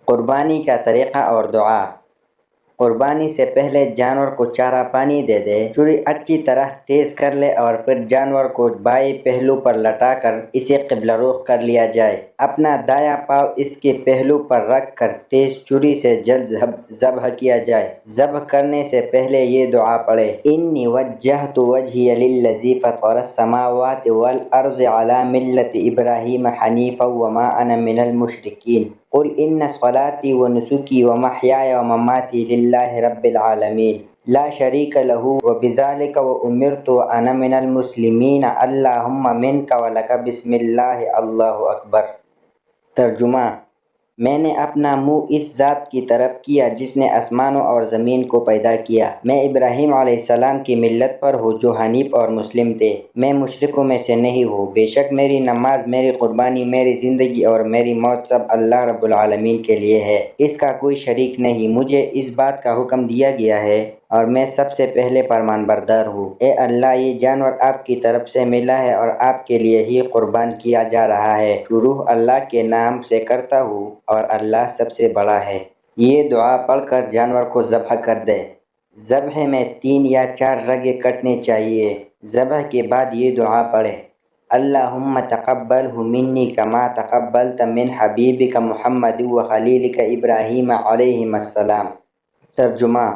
قربانی کا طریقہ اور دعا۔ قربانی سے پہلے جانور کو چارہ پانی دے دے، چھری اچھی طرح تیز کر لے اور پھر جانور کو بائیں پہلو پر لٹا کر اسے قبلہ رخ کر لیا جائے۔ اپنا دایاں پاؤں اس کے پہلو پر رکھ کر تیز چھری سے جلد ذبح کیا جائے۔ ذبح کرنے سے پہلے یہ دعا پڑھے: انی وجہت وجہی للذی فطر السماوات والارض علی ملۃ ابراہیم حنیفا وما انا من المشرکین قل ان صلاتي ونسكي ومحياي ومماتي لله رب العالمين لا شريك له وبذلك وأمرت وأنا من المسلمين اللهم منك ولك بسم الله اللہ اکبر۔ ترجمہ: میں نے اپنا منہ اس ذات کی طرف کیا جس نے آسمانوں اور زمین کو پیدا کیا۔ میں ابراہیم علیہ السلام کی ملت پر ہوں جو حنیف اور مسلم تھے۔ میں مشرکوں میں سے نہیں ہوں۔ بے شک میری نماز، میری قربانی، میری زندگی اور میری موت سب اللہ رب العالمین کے لیے ہے۔ اس کا کوئی شریک نہیں۔ مجھے اس بات کا حکم دیا گیا ہے اور میں سب سے پہلے فرمان بردار ہوں۔ اے اللہ، یہ جانور آپ کی طرف سے ملا ہے اور آپ کے لیے ہی قربان کیا جا رہا ہے۔ شروع اللہ کے نام سے کرتا ہوں اور اللہ سب سے بڑا ہے۔ یہ دعا پڑھ کر جانور کو ذبح کر دے۔ ذبح میں 3 یا 4 رگیں کٹنی چاہیے۔ ذبح کے بعد یہ دعا پڑھے: اللہم تقبلہ منی کما تقبلت من حبیبک محمد وخلیلک ابراہیم علیہ السلام۔ ترجمہ: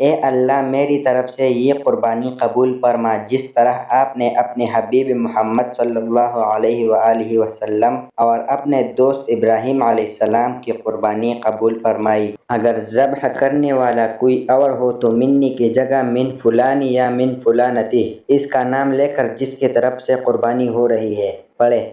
اے اللہ، میری طرف سے یہ قربانی قبول فرما جس طرح آپ نے اپنے حبیب محمد صلی اللہ علیہ وآلہ وسلم اور اپنے دوست ابراہیم علیہ السلام کی قربانی قبول فرمائی۔ اگر ذبح کرنے والا کوئی اور ہو تو منی کی جگہ من فلانی یا من فلانتہ اس کا نام لے کر جس کی طرف سے قربانی ہو رہی ہے پڑھے۔